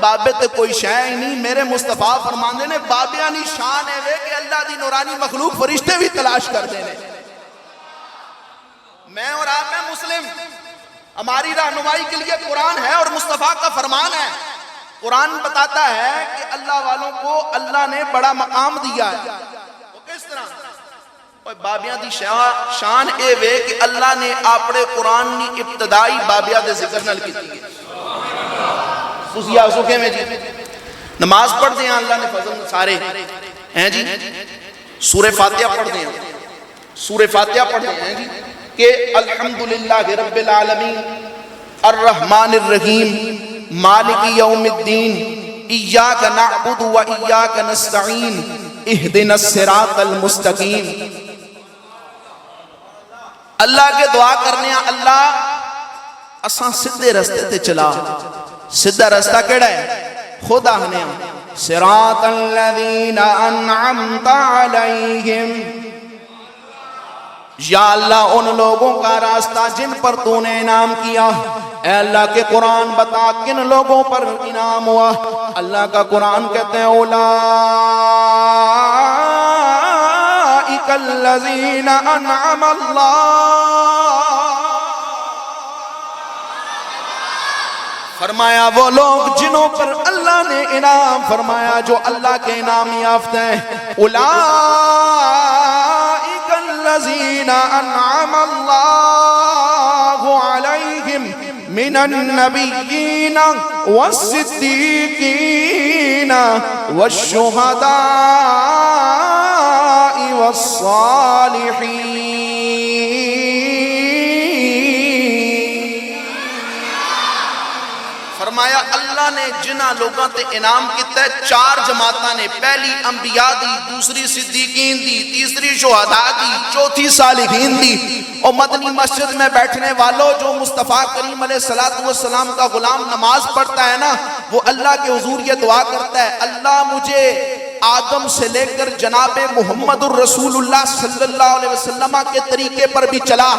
بابے تے کوئی شے ہی نہیں. میرے مصطفیٰ فرماندے نے بابیاں دی شان ہے وے کہ اللہ دی نورانی مخلوق فرشتے بھی تلاش کر دے نے. میں اور آپ ہیں مسلم, ہماری رہنمائی کے لیے قرآن ہے اور مصطفیٰ کا فرمان ہے. قرآن بتاتا ہے کہ اللہ والوں کو اللہ نے بڑا مقام دیا ہے. وہ کس طرح؟ بابیاں دی شان اے وے کہ اللہ نے اپنے قرآن کی ابتدائی بابیاں دے ذکر نال کیتی ہے. تسی آسو کے میں جی نماز پڑھ دیں اللہ نے فضل سارے ہیں جی, سورہ فاتحہ پڑھ دیں, سورہ فاتحہ پڑھ دیں ہیں جی کہ الحمدللہ رب العالمین الرحمن الرحیم مالک یوم الدین ایاک نعبد و ایاک نستعین اہدنا الصراط المستقیم. اللہ کے دعا کرنے ہیں اللہ اساں سدھے رستے تے چلا. سدھا رستہ کیڑا ہے؟ خود آہنے ہیں صراط الذین انعمت علیہم, یا اللہ ان لوگوں کا راستہ جن پر تو نے انعام کیا. اے اللہ کے قرآن بتا کن لوگوں پر انعام ہوا. اللہ کا قرآن کہتے ہیں اولئک الذین انعم اللہ, فرمایا وہ لوگ جنہوں پر اللہ نے انعام فرمایا, جو اللہ کے انعام یافتہ ہیں. اولئک الذین انعم اللہ علیہم من النبیین والصدیقین والشہداء والصالحین. فرمایا اللہ نے جنہ لوگاں تے انعام کیتا ہے چار جماعتاں نے. پہلی انبیاء دی, دوسری صدیقین دی, تیسری شہداء دی, چوتھی صالحین دی. اور مدنی مسجد میں بیٹھنے والوں جو مصطفیٰ کریم علیہ السلام کا غلام نماز پڑھتا ہے نا, وہ اللہ کے حضور یہ دعا کرتا ہے اللہ مجھے آدم سے لے کر جناب محمد الرسول اللہ صلی اللہ علیہ وسلم کے طریقے پر بھی چلا,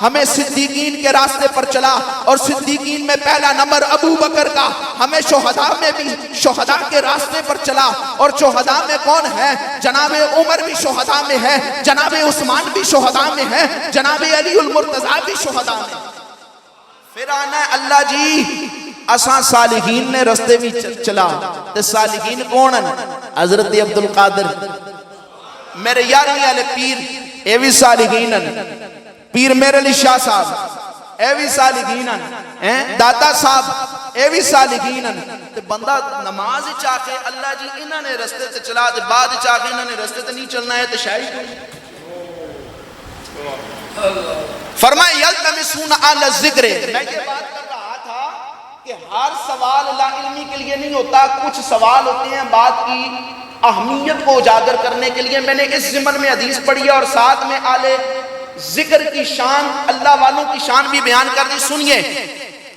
ہمیں صدیقین کے راستے پر چلا, اور صدیقین میں پہلا نمبر ابو بکر کا. ہمیں شہداء میں بھی شہداء کے راستے پر چلا, اور شہداء میں کون ہے؟ جناب عمر بھی شہداء میں ہے, جناب عثمان بھی شہداء میں ہے, جناب علی المرتضیٰ بھی شہداء میں. پھر آنا ہے اللہ جی اساں صالحین نے رستے بھی چلا. تے صالحین کون ہیں؟ حضرت عبدالقادر میرے یارویں والے پیر, اے بھی صالحین ہیں. پیر میرے علی شاہ صاحب اے بھی صالحین ہیں. داتا صاحب اے بھی صالحین ہیں. تے بندہ نماز چاہ کے اللہ جی انہوں نے رستے تے چلا, تے بعد چاہ کے انہوں نے رستے تے نہیں چلنا ہے تے شاید فرمائے یلتمسون اہل الذکر. میں یہ بات کر رہا تھا کہ ہر سوال لا علمی کے لیے نہیں ہوتا, کچھ سوال ہوتے ہیں بات کی اہمیت کو اجاگر کرنے کے لیے. میں نے اس ضمن میں حدیث پڑھی ہے اور ساتھ میں آل ذکر کی شان, اللہ والوں کی شان بھی بیان کر دی. سنیے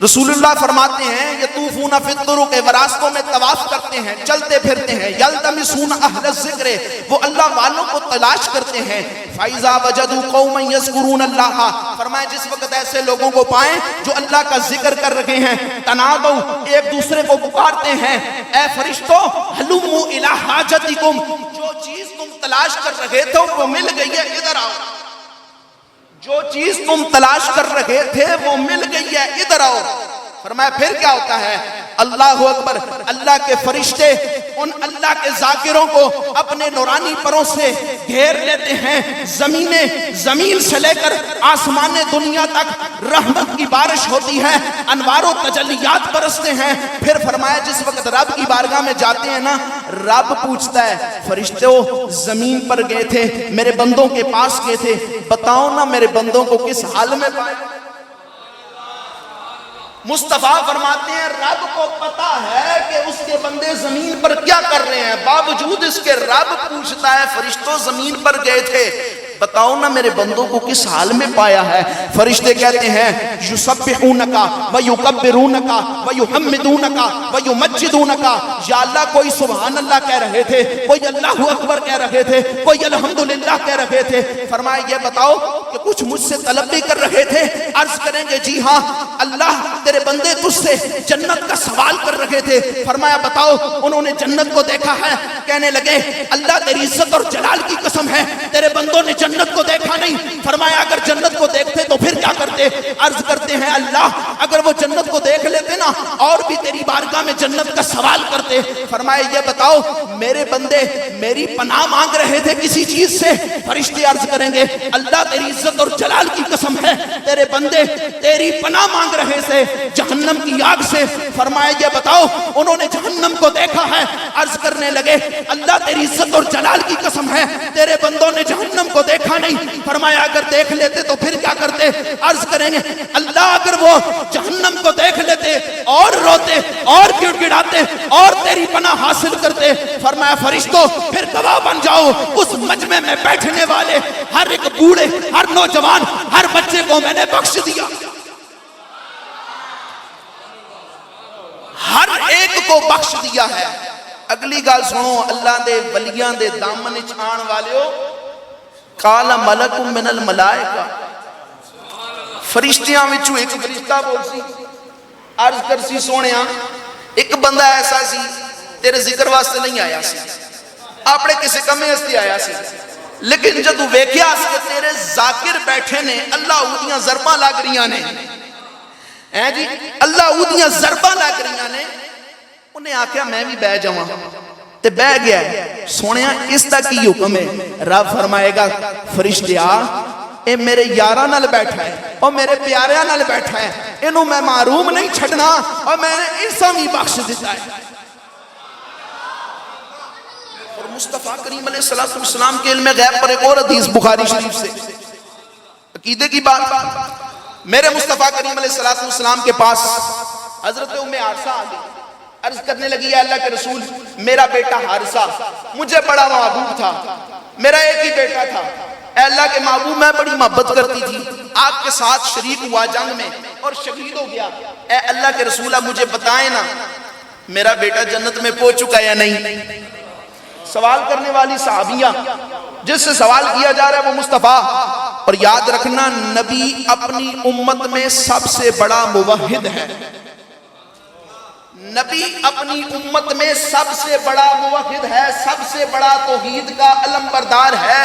رسول اللہ فرماتے ہیں یطوفون فی الطرق, وہ راستوں میں طواف کرتے ہیں, چلتے پھرتے ہیں. یلتمسون اہل الذکر, وہ اللہ والوں کو تلاش کرتے ہیں. فَإِذَا وَجَدُوا قَوْمًا يَذْكُرُونَ اللَّهَ, فرمائے جس وقت ایسے لوگوں کو پائیں جو اللہ کا ذکر کر رہے ہیں, تنادوا, ایک دوسرے کو پکارتے ہیں, اے فرشتوں ہلموا الی حاجتکم, جو چیز تم تلاش کر رہے تھے وہ مل گئی ہے, ادھر آؤ. جو چیز تم تلاش کر رہے تھے وہ مل گئی ہے, ادھر آؤ. فرمایا پھر کیا ہوتا ہے؟ اللہ اکبر, اللہ کے فرشتے ان اللہ کے ذاکروں کو اپنے نورانی پروں سے گھیر لیتے ہیں. زمین سے لے کر آسمان دنیا تک رحمت کی بارش ہوتی ہے, انوار و تجلیات برستے ہیں. پھر فرمایا جس وقت رب کی بارگاہ میں جاتے ہیں نا, رب پوچھتا ہے فرشتوں زمین پر گئے تھے, میرے بندوں کے پاس گئے تھے, بتاؤ نا میرے بندوں کو کس حال میں پائے. مصطفیٰ فرماتے ہیں رب کو پتا ہے کہ اس کے بندے زمین پر کیا کر رہے ہیں, باوجود اس کے رب پوچھتا ہے فرشتوں زمین پر گئے تھے, بتاؤ نا میرے بندوں کو کس حال میں پایا ہے؟ فرشتے کہتے ہیں یسبحونکا ویکبرونکا ویحمدونکا ویمجدونکا، یا اللہ کوئی سبحان اللہ کہہ رہے تھے، کوئی اللہ اکبر کہہ رہے تھے، کوئی الحمدللہ کہہ رہے تھے۔ فرمایا یہ بتاؤ کہ کچھ مجھ سے طلب بھی کر رہے تھے؟ عرض کریں گے جی ہاں اللہ تیرے بندے تجھ سے جنت کا سوال کر رہے تھے۔ فرمایا بتاؤ، انہوں نے جنت کو دیکھا ہے؟ کہنے لگے اللہ تیری عزت اور جلال کی قسم ہے تیرے بندوں نے جنت کو دیکھا نہیں۔ فرمایا اگر جنت کو دیکھتے تو پھر کیا کرتے؟ عرض کرتے ہیں اللہ اگر وہ جنت کو دیکھ لیتے نا اور بھی تیری بارگاہ میں جنت کا سوال کرتے۔ فرمایا یہ بتاؤ میرے بندے میری پناہ مانگ رہے تھے کسی چیز سے؟ فرشتے عرض کریں گے اللہ تیری عزت اور جلال کی قسم ہے تیرے بندے تیری پناہ مانگ رہے تھے جہنم کی آگ سے۔ فرمایا یہ بتاؤ انہوں نے جہنم کو دیکھا ہے؟ عرض کرنے لگے اللہ تیری عزت اور جلال کی قسم ہے تیرے بندوں نے جہنم کو دیکھا نہیں۔ فرمایا اگر دیکھ لیتے تو پھر کیا کرتے؟ عرض کریں گے اللہ اگر وہ جہنم کو دیکھ لیتے اور روتے اور گڑ گڑاتے اور تیری پناہ حاصل کرتے۔ فرمایا فرشتوں پھر گواہ بن جاؤ اس مجمع میں بیٹھنے والے ہر ایک بوڑھے ہر نوجوان ہر بچے کو میں نے بخش دیا، ہر ایک کو بخش دیا ہے۔ اگلی گال سنو، اللہ دے ولیاں دے دامن چھان والے قال ملک من الملائکہ، فرشتیاں وچوں ایک فرشتہ بول سی عرض کر سی سونیا ایک بندہ ایسا سی تیرے ذکر واسطے نہیں آیا سی، اپنے کسی کمے ہستی آیا سی، لیکن جدو ویکھیا سی تیرے ذاکر بیٹھے نے اللہ اودیاں ضرباں لگ رہیاں نے، جی اللہ اودیاں ضرباں لگ رہیاں نے، انہیں آکھیا میں بھی بہ جاواں تے بہ گیا ہے۔ سونیا اس دا کی حکم ہے؟ رب فرمائے گا فرشتیا اے میرے یاراں نال بیٹھا ہے اور میرے پیاریاں نال بیٹھا ہے، انہوں میں معروم نہیں چھڑنا اور میں نے اسا بھی بخش دیتا ہے۔ اور مصطفیٰ کریم علیہ السلام کے علم غیب پر ایک اور حدیث بخاری شریف سے عقیدے کی بات، میرے مصطفیٰ کریم علیہ السلام کے پاس حضرت ام حارثہ آ گئی، عرض کرنے لگی ہے اللہ کے رسول میرا بیٹا حارثہ مجھے بڑا محبوب تھا، میرا ایک ہی بیٹا تھا، اے اللہ کے محبوب میں بڑی محبت کرتی تھی، آپ کے ساتھ شریک ہوا جنگ میں اور شہید ہو گیا، اے اللہ کے رسول مجھے بتائیں نا میرا بیٹا جنت میں پہنچ چکا یا نہیں؟ سوال کرنے والی صحابیہ جس سے سوال کیا جا رہا ہے وہ مصطفیٰ، اور یاد رکھنا نبی اپنی امت میں سب سے بڑا موحد ہے، نبی اپنی امت میں سب سے بڑا موحد ہے، سب سے بڑا توحید کا علم بردار ہے۔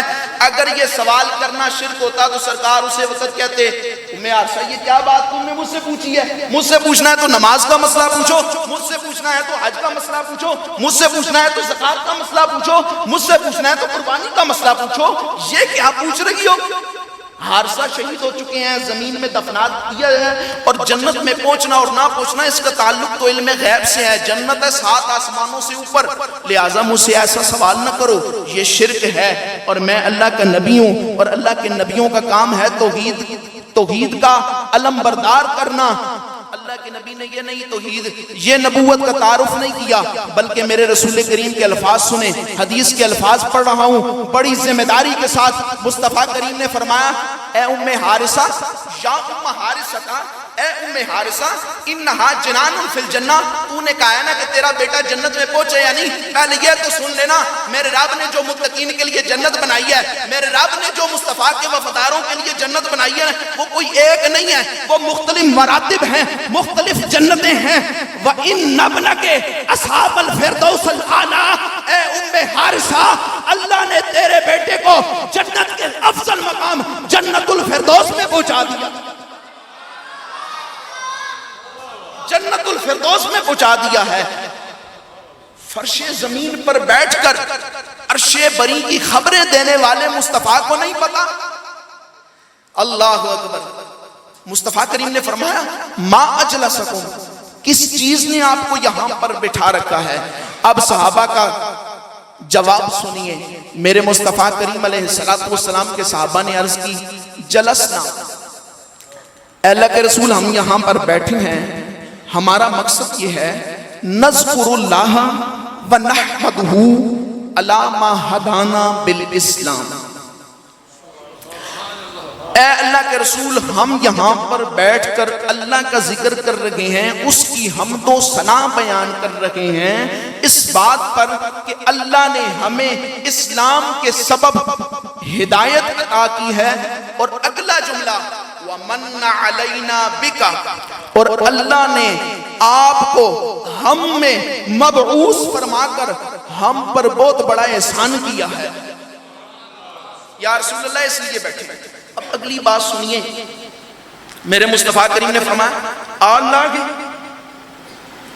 اگر یہ سوال کرنا شرک ہوتا تو سرکار اسے وقت کہتے ام حارثہ یہ کیا بات تم نے مجھ سے پوچھی ہے؟ مجھ سے پوچھنا ہے تو نماز کا مسئلہ پوچھو، مجھ سے پوچھنا ہے تو حج کا مسئلہ پوچھو، مجھ سے پوچھنا ہے تو زکات کا مسئلہ پوچھو، مجھ سے پوچھنا ہے تو قربانی کا مسئلہ پوچھو، یہ کیا پوچھ رہی ہو؟ حارثہ شہید ہو چکے ہیں، زمین میں دفنات کیا ہے، اور جنت میں پہنچنا اور نہ پہنچنا اس کا تعلق تو علم غیب سے ہے، جنت ہے 7 آسمانوں سے اوپر، لہٰذا مجھ سے ایسا سوال نہ کرو، یہ شرک ہے، اور میں اللہ کا نبی ہوں اور اللہ کے نبیوں کا کام ہے توحید کا علم بردار کرنا۔ اللہ کے نبی نے یہ نہیں توحید یہ نبوت کا تعارف نہیں کیا، بلکہ میرے رسول کریم کے الفاظ سنیں، حدیث کے الفاظ پڑھ رہا ہوں بڑی ذمہ داری کے ساتھ۔ مصطفیٰ کریم نے فرمایا اے ام حارثہ، یا ام حارثہ، اے ام حارثہ انہا جنان فی الجنہ، تو نے کہا ہے نا کہ تیرا بیٹا جنت میں پہنچے یا نہیں؟ پہلے یہ تو سن لینا میرے رب نے جو متقین کے لیے جنت بنائی ہے، میرے رب نے جو مصطفیٰ کے وفاداروں کے لیے جنت بنائی ہے وہ کوئی ایک نہیں ہے، وہ مختلف مراتب ہیں، مختلف جنتیں ہیں۔ وَإِنَّ ابْنَكَ أَصْحَابَ الْفِرْدَوْسِ الْأَعْلَىٰ، اے ام حارثہ اللہ نے تیرے بیٹے کو جنت کے افضل مقام جنت الفردوس میں پہنچا دیا، جنت الفردوس میں پہنچا دیا ہے۔ فرش زمین پر بیٹھ کر عرش بری کی خبریں دینے والے مصطفیٰ کو نہیں پتا؟ اللہ اکبر۔ مصطفیٰ کریم نے فرمایا ما اجلسکم، کس چیز نے آپ کو یہاں پر بٹھا رکھا ہے؟ اب صحابہ کا جواب سنیے۔ میرے مصطفیٰ کریم علیہ السلام کے صحابہ نے عرض کی جلسنا، اے اللہ کے رسول ہم یہاں پر بیٹھے ہیں، ہمارا مقصد یہ ہے نذکر اللہ ونحمدہ علی ما ہدانا بالاسلام، اے اللہ کے رسول ہم یہاں پر بیٹھ کر اللہ کا ذکر کر رہے ہیں، اس کی حمد و ثنا بیان کر رہے ہیں اس بات پر کہ اللہ نے ہمیں اسلام کے سبب ہدایت عطا کی ہے۔ اور اگلا جملہ وَمَنَّ عَلَيْنَا بِكَ، اور اللہ نے آپ کو ہم میں مبعوث فرما کر ہم پر بہت بڑا احسان کیا ہے۔ یا رسول اللہ اس لیے بیٹھے۔ اب اگلی بات سنیے، میرے مصطفیٰ کریم نے فرمایا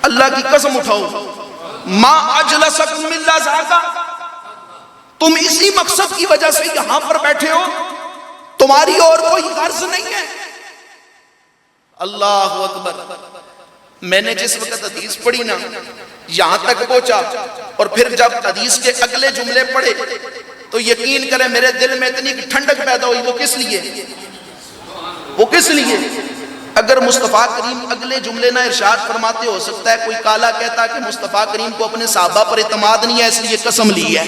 اللہ کی قسم اٹھاؤ ما اجلسکم الا ذاکا، تم اسی مقصد کی وجہ سے یہاں پر بیٹھے ہو، تمہاری اور کوئی غرض نہیں ہے۔ اللہ اکبر۔ میں نے جس وقت حدیث پڑھی نا یہاں تک پہنچا، اور پھر جب حدیث کے اگلے جملے پڑھے تو یقین کریں میرے دل میں اتنی ٹھنڈک پیدا ہوئی۔ وہ کس لیے؟ اگر مصطفیٰ کریم اگلے جملے نہ ارشاد فرماتے، ہو سکتا ہے کوئی کالا کہتا کہ مصطفیٰ کریم کو اپنے صحابہ پر اعتماد نہیں ہے اس لیے قسم لی ہے۔